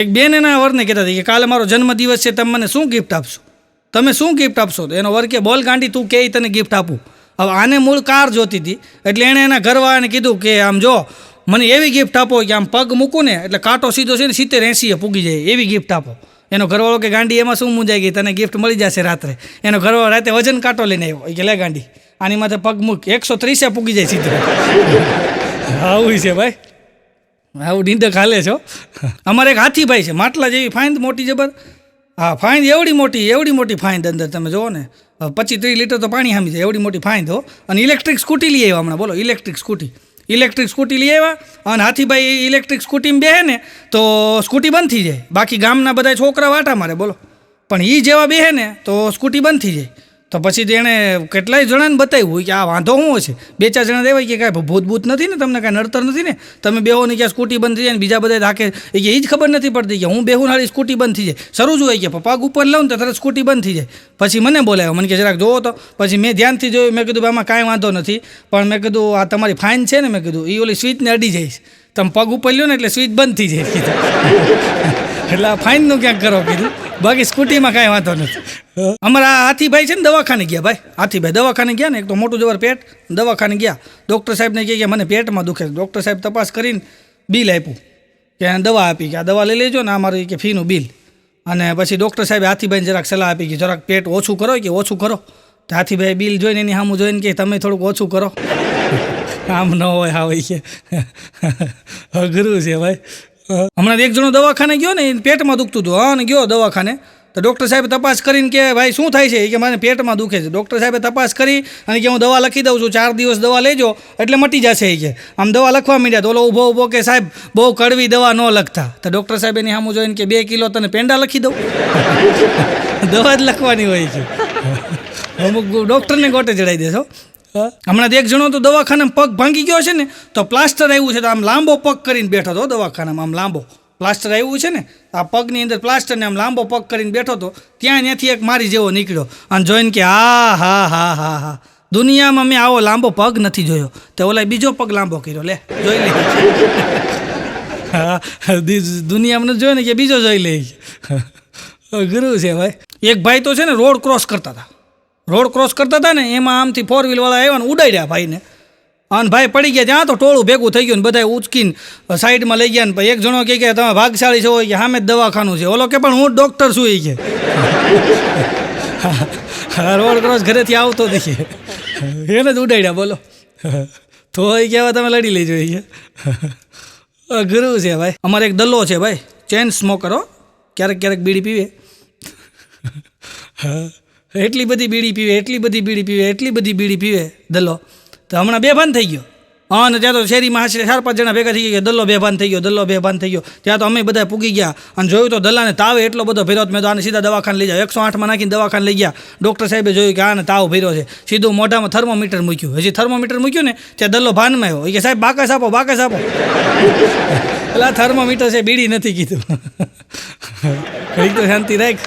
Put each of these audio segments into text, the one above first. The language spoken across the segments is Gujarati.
એક બેન એના વરને કહેતા હતી કે કાલે મારો જન્મદિવસ છે, તમે મને શું ગિફ્ટ આપશો? તમે શું ગિફ્ટ આપશો? તો એનો વર કે બોલ ગાંડી, તું કે તને ગિફ્ટ આપું. હવે આને મૂળ કાર જોતી હતી, એટલે એણે એના ઘરવાળાને કીધું કે આમ જો મને એવી ગિફ્ટ આપો કે આમ પગ મૂકું ને એટલે કાંટો સીધો છે ને 70-80 પૂગી જાય એવી ગિફ્ટ આપો. એનો ઘરવાળો કે ગાંડી એમાં શું મૂંઝાઈ ગઈ, તને ગિફ્ટ મળી જશે રાત્રે. એનો ઘરવાળો રાતે વજન કાંટો લઈને આવ્યો, એ કે લે ગાંડી આની માથે પગ મૂક, 130 પૂગી જાય સીધો. આવું છે ભાઈ, આવું ડીંડક હાલે છો. અમારે એક હાથીભાઈ છે, માટલા જેવી ફાઇન મોટી જબર. હા, ફાઇન એવડી મોટી ફાઇન અંદર તમે જુઓ ને, 25-30 લીટર તો પાણી હામી જાય એવડી મોટી ફાઇન હો. અને ઇલેક્ટ્રિક સ્કૂટી લઈ આવ્યા હમણાં, બોલો ઇલેક્ટ્રિક સ્કૂટી લઈ આવ્યા. અને હાથીભાઈ ઇલેક્ટ્રિક સ્કૂટીમાં બેહે ને તો સ્કૂટી બંધ થઈ જાય, બાકી ગામના બધા છોકરા વાટા મારે બોલો. પણ એ જેવા બેહે ને તો સ્કૂટી બંધ થઈ જાય. તો પછી એણે કેટલાય જણાને બતાવ્યું હોય કે આ વાંધો શું છે. 2-4 જણા દેવાય કે કાંઈ ભૂત નથી ને, તમને કાંઈ નડતર નથી ને, તમે બેહો ને ક્યાં સ્કૂટી બંધ થઈ જાય ને બીજા બધા રાખે એ કે એ જ ખબર નથી પડતી કે હું બેહું હાળી સ્કૂટી બંધ થઈ જાય. શરૂ જ હોય કે પગ ઉપર લઉં ને તો તરત સ્કૂટી બંધ થઈ જાય. પછી મને બોલાવ્યો, મને કે જરાક જોવો તો. પછી મેં ધ્યાનથી જોયું, મેં કીધું આમાં કાંઈ વાંધો નથી, પણ મેં કીધું આ તમારી ફાઇન છે ને, મેં કીધું એ ઓલી સ્વિચને અડી જાય, તમે પગ ઉપર લ્યો ને એટલે સ્વિચ બંધ થઈ જાય કીધું. એટલે આ ફાઇનનું ક્યાંક કરો કીધું, બાકી સ્કૂટીમાં કાંઈ વાંધો નથી. અમારા હાથીભાઈ છે ને દવાખાને ગયા ભાઈ, હાથીભાઈ દવાખાને ગયા ને, એક તો મોટું જબર પેટ, દવાખાને ગયા. ડૉક્ટર સાહેબને કહે કે મને પેટમાં દુખે છે. ડૉક્ટર સાહેબ તપાસ કરીને બિલ આપ્યું કે દવા આપી કે આ દવા લઈ લેજો ને, આ મારું કે ફીનું બિલ. અને પછી ડૉક્ટર સાહેબે હાથીભાઈને જરાક સલાહ આપી કે જરાક પેટ ઓછું કરો કે ઓછું કરો. તો હાથીભાઈ બિલ જોઈને એની સામું જોઈને કે તમે થોડુંક ઓછું કરો. આમ ન હોય હા હોય કે અઘરું છે ભાઈ. હમણાં એક જણો દવાખાને ગયો ને, પેટમાં દુખતું હતું. હા, ને ગયો દવાખાને તો ડૉક્ટર સાહેબે તપાસ કરીને કે ભાઈ શું થાય છે, કે મને પેટમાં દુખે છે. ડૉક્ટર સાહેબે તપાસ કરી અને કે હું દવા લખી દઉં છું, 4 દિવસ દવા લેજો એટલે મટી જશે. એ કે આમ દવા લખવા માંડ્યા તો ઓલો ઊભો કે સાહેબ બહુ કડવી દવા ન લખતા. તો ડૉક્ટર સાહેબ એની સામું જોઈને કે 2 કિલો તને પેંડા લખી દઉં. દવા જ લખવાની હોય છે, અમુક ડૉક્ટરને ગોટે ચડાવી દેશો. હમણાં એક જણો તો દવાખાનામાં પગ ભાંગી ગયો છે ને, તો પ્લાસ્ટર આવ્યું છે, તો આમ લાંબો પગ કરીને બેઠો હતો દવાખાનામાં. આમ લાંબો પ્લાસ્ટર આવ્યું છે ને, આ પગની અંદર પ્લાસ્ટરને આમ લાંબો પગ કરીને બેઠો હતો. ત્યાંથી એક મારી જેવો નીકળ્યો અને જોઈને કે હા દુનિયામાં મેં આવો લાંબો પગ નથી જોયો. તો ઓલા બીજો પગ લાંબો કર્યો, લે જોઈ લે. હા, દુનિયામાં જોયો ને કે બીજો જોઈ લે. અઘરું છે ભાઈ. એક ભાઈ તો છે ને રોડ ક્રોસ કરતા હતા ને, એમાં આમથી 4 વ્હીલવાળા આવ્યા ને ઉડાડ્યા ભાઈને. અને ભાઈ પડી ગયા ત્યાં તો ટોળું ભેગું થઈ ગયું ને બધા ઉચકીને સાઈડમાં લઈ ગયા. ને એક જણો કહે કે તમે ભાગશાળી છો કે સામે જ દવાખાનું છે. ઓલો કે પણ હું ડૉક્ટર છું એ કે. રોડ ક્રોસ ઘરેથી આવતો દેખે એને જ ઉડાડ્યા બોલો. તો એ કહેવા તમે લડી લેજો એ કે. અઘરું છે ભાઈ. અમારે એક દલ્લો છે ભાઈ, ચેન સ્મોકર હો, ક્યારેક બીડી પીવે. એટલી બધી બીડી પીવે દલ્લો. તો હમણાં બેભાન થઈ ગયો. હા, ને ત્યાં તો શેરીમાં 4-5 જણા ભેગા થઈ ગયા, દલ્લો બેભાન થઈ ગયો. ત્યાં તો અમે બધા પૂગી ગયા અને જોયું તો દલ્લાને તાવે એટલો બધો ભર્યો. મેં તો આને સીધા દવાખાને લઈ જાઓ, 108માં નાખીને દવાખાને લઈ ગયા. ડૉક્ટર સાહેબે જોયું કે આને તાવ ભર્યો છે, સીધું મોઢામાં થર્મોમીટર મૂક્યું. હજી થર્મોમીટર મૂક્યું ને ત્યાં દલ્લો ભાનમાં આવ્યો. એ કે સાહેબ બાકસ આપો. એટલે થર્મોમીટર છે, બીડી નથી કીધું. કંઈક તો શાંતિ રાખ.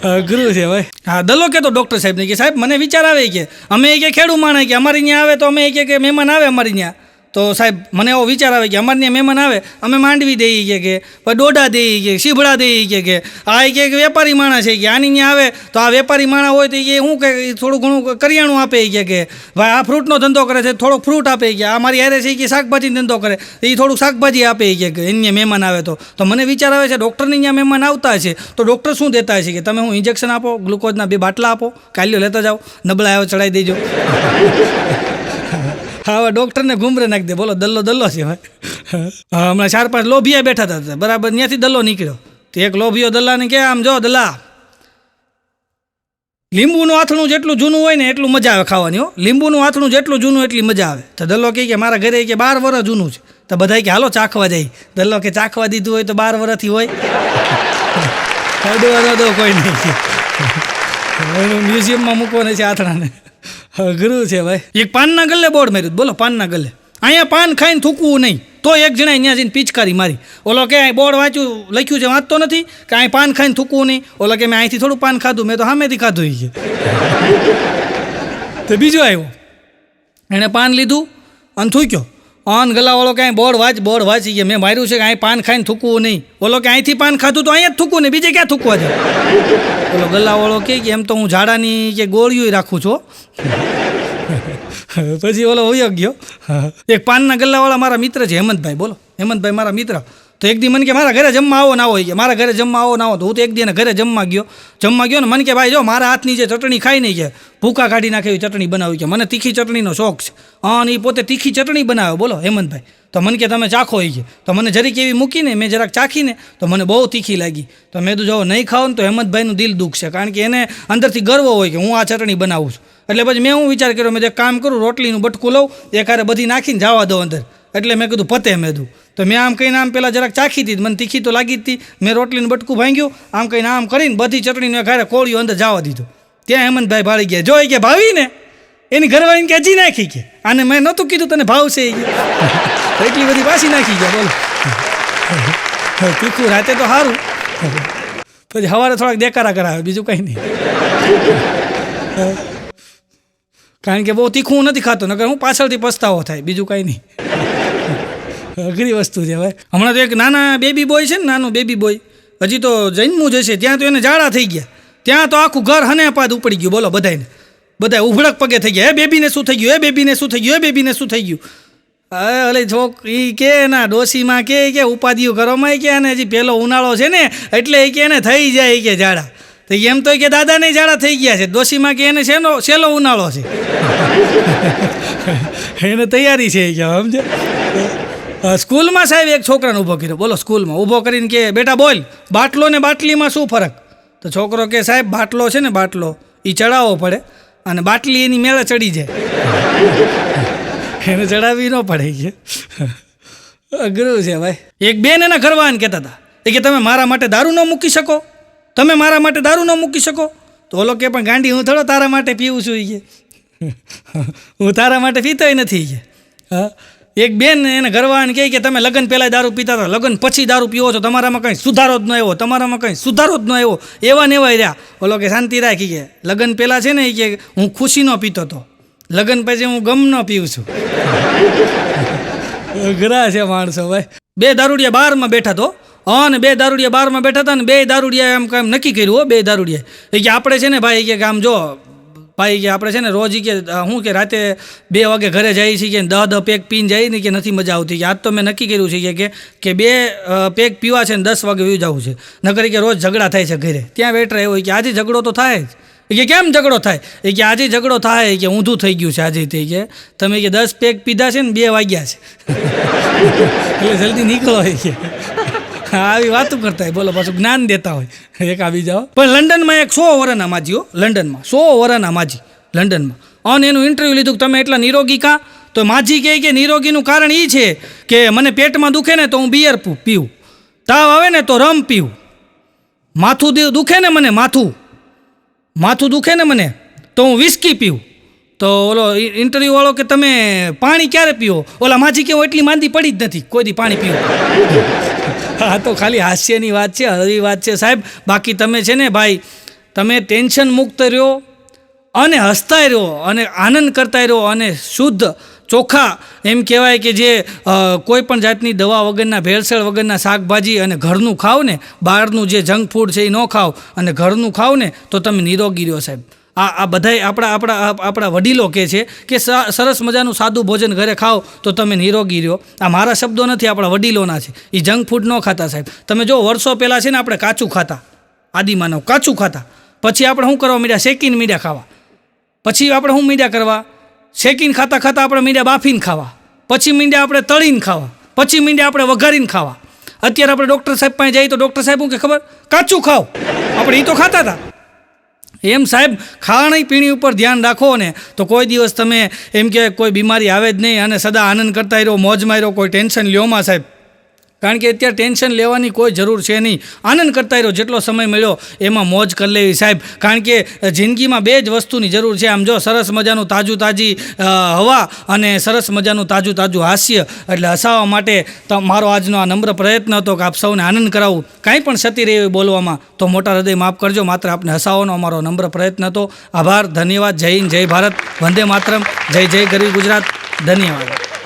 અઘરું છે ભાઈ. હા, દલ્લો કહેતો ડૉક્ટર સાહેબને કે સાહેબ મને વિચાર આવે કે અમે કે ખેડૂ માણે કે અમારી ત્યાં આવે તો અમે કે મહેમાન આવે અમારી ત્યાં, તો સાહેબ મને એવો વિચાર આવે કે અમારી ત્યાં મહેમાન આવે અમે માંડવી દઈએ કે ડોડા દઈએ કે શીભડા દઈએ કે આ કે વેપારી માણસ છે કે આની ત્યાં આવે તો આ વેપારી માણસ હોય તો એ શું કે થોડું ઘણું કરિયાણું આપે કે ભાઈ આ ફ્રૂટનો ધંધો કરે છે થોડોક ફ્રૂટ આપે કે આ મારી હારે છે કે શાકભાજીનો ધંધો કરે એ થોડુંક શાકભાજી આપે કે એની મહેમાન આવે તો મને વિચાર આવે છે ડૉક્ટરની ત્યાં મહેમાન આવતા છે તો ડૉક્ટર શું દેતા છે કે તમે હું ઇન્જેક્શન આપો, ગ્લુકોઝના 2 બાટલા આપો, કાલ્યો લેતા જાઓ, નબળા આવ્યો ચડાવી દેજો. હા, ડૉક્ટરને ઘૂમરે નાખી દે. બોલો દલ્લો છે ભાઈ. હા, હમણાં 4-5 લોભિયા બેઠા હતા બરાબર, ત્યાંથી દલ્લો નીકળ્યો. તો એક લોભિયો દલ્લાને કે આમ જો દલ્લા, લીંબુનું આથણું જેટલું જૂનું હોય ને એટલું મજા આવે ખાવાની. લીંબુનું આથણું જેટલું જૂનું એટલી મજા આવે. તો દલ્લો કહે કે મારા ઘરે કે 12 વર્ષ જૂનું છે. તો બધા કે હાલો ચાખવા જાય. દલ્લો કે ચાખવા દીધું હોય તો 12 વર્ષથી હોય. દો કોઈ નહીં, મ્યુઝિયમમાં મૂકવાના છે આથણાને. અઘરું છે ભાઈ. એક પાનના ગલ્લે બોર્ડ માર્યું. બોલો પાનના ગલ્લે અહીંયા પાન ખાઈને થૂકવું નહીં. તો એક જણા અહીંયા જઈને પિચકારી મારી. ઓલો કે બોર્ડ લખ્યું છે વાંચતો નથી કે અહીં પાન ખાઈને થૂકવું નહીં. ઓલો કે મેં અહીંથી થોડું પાન ખાધું, મેં તો સામેથી ખાધું. એ તો બીજો આવ્યો, એણે પાન લીધું અને થૂક્યો ઓન ગલાવાળો કાંઈ બોર્ડ વાંચી ગયા મેં માર્યું છે કે અહીં પાન ખાઈને થૂકવું નહીં. બોલો કે અહીંથી પાન ખાધું તો અહીંયા જ થૂકવું નહીં, બીજે ક્યાં થૂકવા છે? બોલો ગલાવાળો કે એમ તો હું ઝાડાની કે ગોળીઓ રાખું છું. પછી ઓલો વયો ગયો. એક પાનના ગલ્લાવાળા મારા મિત્ર છે હેમંતભાઈ. બોલો હેમંતભાઈ મારા મિત્ર. તો એક દી મને કે મારા ઘરે જમવા આવો ના હોય કે મારા ઘરે જમવા આવો ના આવો. તો હું તો એક દી એના ઘરે જમવા ગયો ને મને કે ભાઈ જો મારા હાથની જે ચટણી ખાઈ નહીં કે ભૂકા કાઢી નાખે એવી ચટણી બનાવી કે મને તીખી ચટણીનો શોખ છે. અને એ પોતે તીખી ચટણી બનાવે. બોલો હેમંતભાઈ. તો મને કે તમે ચાખો એ કે. તો મને જરીક એવી મૂકીને મેં જરાક ચાખીને તો મને બહુ તીખી લાગી. તો મેં જો નહીં ખાવ ને તો હેમંતભાઈનું દિલ દુખશે, કારણ કે એને અંદરથી ગર્વ હોય કે હું આ ચટણી બનાવું છું. એટલે પછી મેં હું વિચાર કર્યો, મેં એક કામ કરું, રોટલીનું બટકું લઉં, એકારે બધી નાખીને જવા દઉં અંદર. એટલે મેં કીધું પતે મેં કીધું. તો મેં આમ કહીને આમ પહેલાં જરાક ચાખી હતી, મને તીખી તો લાગી જ હતી. મેં રોટલીનું બટકું ભાંગ્યું, આમ કહીને આમ કરીને બધી ચટણીને ઘરે કોળીઓ અંદર જવા દીધું. ત્યાં હેમંતભાઈ ભાળી ગયા. જોઈ કે ભાવી ને એની ઘરવાળીને કે હજી નાખી કે આને મેં નહોતું કીધું તને ભાવશે એ એટલી બધી પાછી નાખી ગયા. બોલો તીખું રાતે તો સારું, પછી સવારે થોડાક દેકારા કરાવે, બીજું કંઈ નહીં. કારણ કે બહુ તીખું નથી ખાતો, નકર હું પાછળથી પસ્તાવો થાય, બીજું કાંઈ નહીં. અઘરી વસ્તુ છે ભાઈ. હમણાં તો એક નાના બેબી બોય છે ને, નાનું બેબી બોય હજી તો જન્મું જ હશે, ત્યાં તો એને ઝાડા થઈ ગયા. ત્યાં તો આખું ઘર હને પાદ ઉપડી ગયું. બોલો બધા ઉભડક પગે થઈ ગયા. એ બેબીને શું થઈ ગયું, એ બેબીને શું થઈ ગયું, એ બેબીને શું થઈ ગયું. અલે છોકરી કે ના ડોશીમાં કે ઉપાધિઓ કરવામાં કે અને હજી પહેલો ઉનાળો છે ને એટલે કે એને થઈ જાય કે ઝાડા. તો એમ તો કે દાદાને ઝાડા થઈ ગયા છે, ડોશીમાં કે એને છેલ્લો ઉનાળો છે. એને તૈયારી છે કે સમજે. સ્કૂલમાં સાહેબ એક છોકરાને ઊભો કર્યો. બોલો સ્કૂલમાં ઊભો કરીને કે બેટા બોલ, બાટલો ને બાટલીમાં શું ફરક? તો છોકરો કે સાહેબ બાટલો છે ને બાટલો એ ચડાવવો પડે અને બાટલી એની મેળે ચડી જાય, એને ચડાવવી ન પડે કે. અઘરું છે ભાઈ. એક બેન એના ઘરવાળાને કહેતા હતા એ કે તમે મારા માટે દારૂ ન મૂકી શકો, તમે મારા માટે દારૂ ન મૂકી શકો. તો ઓલો કે પણ ગાંડી હું થોડો તારા માટે પીવું છું કે, હું તારા માટે પીતોય નથી કે. હા, એક બેન એને ઘરવાળાને કહે કે તમે લગ્ન પહેલાં દારૂ પીતા હતા, લગ્ન પછી દારૂ પીવો છો, તમારામાં કંઈ સુધારો જ ન આવ્યો, તમારામાં કંઈ સુધારો જ ન આવ્યો, એવા ને એવા રહ્યા. ઓલો કે શાંતિ રાખી કે લગ્ન પહેલાં છે ને એ કે હું ખુશીનો પીતો હતો, લગ્ન પછી હું ગમનો પીવું છું. અઘરા છે માણસો ભાઈ. બે દારૂડિયા બારમાં બેઠા તો અને બે દારૂડિયા બારમાં બેઠા હતા ને બે દારૂડિયા એમ કામ નક્કી કર્યું. બે દારૂડિયા એ કે આપણે છે ને ભાઈ કે આમ જો ભાઈ કે આપણે છે ને રોજ કે હું કે રાતે 2 વાગે ઘરે જઈએ છીએ કે 10 પેક પીને જાય ને કે નથી મજા આવતી કે આજ તો મેં નક્કી કર્યું છે કે 2 પેક પીવા છે ને 10 વાગે વી જવું છે, નકર કે રોજ ઝઘડા થાય છે ઘરે. ત્યાં વેટર આવ્યો કે આજે ઝઘડો તો થાય જ. કે કેમ ઝઘડો થાય? એ કે આજે ઝઘડો થાય કે ઊંધું થઈ ગયું છે આજે. તે કે તમે કે 10 પેક પીધા છે ને 2 વાગ્યા છે એટલે જલ્દી નીકળો કે આવી વાતું કરતા હોય. બોલો પાછું જ્ઞાન દેતા હોય એક આવી જાઓ. પણ લંડનમાં એક 100 વર્ષના માજી, લંડનમાં 100 વર્ષના માજી લંડનમાં, અને એનું ઇન્ટરવ્યૂ લીધું કે તમે એટલા નિરોગી કાં? તો માજી કહે કે નિરોગીનું કારણ એ છે કે મને પેટમાં દુખે ને તો હું બિયર પીવું, તાવ આવે ને તો રમ પીવું, માથું દુખે ને મને માથું દુખે ને મને તો હું વિસ્કી પીવું. તો ઓલો ઇન્ટરવ્યૂ વાળો કે તમે પાણી ક્યારે પીવો? ઓલા માજી કે એટલી માંદી પડી જ નથી કોઈ દી પાણી પીવું. હા તો ખાલી હાસ્યની વાત છે, હળવી વાત છે સાહેબ. બાકી તમે છે ને ભાઈ તમે ટેન્શન મુક્ત રહ્યો અને હસતા રહ્યો અને આનંદ કરતા રહ્યો અને શુદ્ધ ચોખ્ખા એમ કહેવાય કે જે કોઈ પણ જાતની દવા વગરના ભેળસેળ વગરના શાકભાજી અને ઘરનું ખાવ ને, બહારનું જે જંક ફૂડ છે એ ન ખાવ અને ઘરનું ખાવ ને તો તમે નિરોગી રહ્યો સાહેબ. આ બધાય આપણા વડીલો કહે છે કે સરસ મજાનું સાદું ભોજન ઘરે ખાઓ તો તમે નિરોગી રહ્યો. આ મારા શબ્દો નથી, આપણા વડીલોના છે. એ જંક ફૂડ ન ખાતા સાહેબ. તમે જો વર્ષો પહેલાં છે ને આપણે કાચું ખાતા, આદિમાનવ કાચું ખાતા, પછી આપણે શું કરવા માંડ્યા? શેકીને મીઠા ખાવા. પછી આપણે શું મીઠા કરવા? શેકીને ખાતા આપણે મીઠા બાફીને ખાવા, પછી મીંડ્યા આપણે તળીને ખાવા, પછી મીંડ્યા આપણે વઘારીને ખાવા. અત્યારે આપણે ડૉક્ટર સાહેબ પાસે જઈએ તો ડૉક્ટર સાહેબ શું કે ખબર? કાચું ખાઓ. આપણે એ તો ખાતા હતા. એમ સાહેબ ખાણી પીણી ઉપર ધ્યાન રાખો ને તો કોઈ દિવસ તમે એમ કે કોઈ બીમારી આવે જ નહીં અને સદા આનંદ કરતા રહ્યો, મોજમાં રહ્યો, કોઈ ટેન્શન લ્યોમાં સાહેબ. કારણ કે અત્યારે ટેન્શન લેવાની કોઈ જરૂર છે નહીં. આનંદ કરતા રહ્યો, જેટલો સમય મળ્યો એમાં મોજ કરી લેવી સાહેબ. કારણ કે જિંદગીમાં 2 જ વસ્તુની જરૂર છે. આમ જો સરસ મજાનું તાજી હવા અને સરસ મજાનું તાજું હાસ્ય. એટલે હસાવવા માટે મારો આજનો આ નમ્ર પ્રયત્ન હતો કે આપ સૌને આનંદ કરાવું. કાંઈ પણ ક્ષતિ રહી બોલવામાં તો મોટા હૃદય માફ કરજો. માત્ર આપને હસાવવાનો અમારો નમ્ર પ્રયત્ન હતો. આભાર, ધન્યવાદ. જય હિન્દ, જય ભારત, વંદે માતરમ, જય ગરવી ગુજરાત. ધન્યવાદ.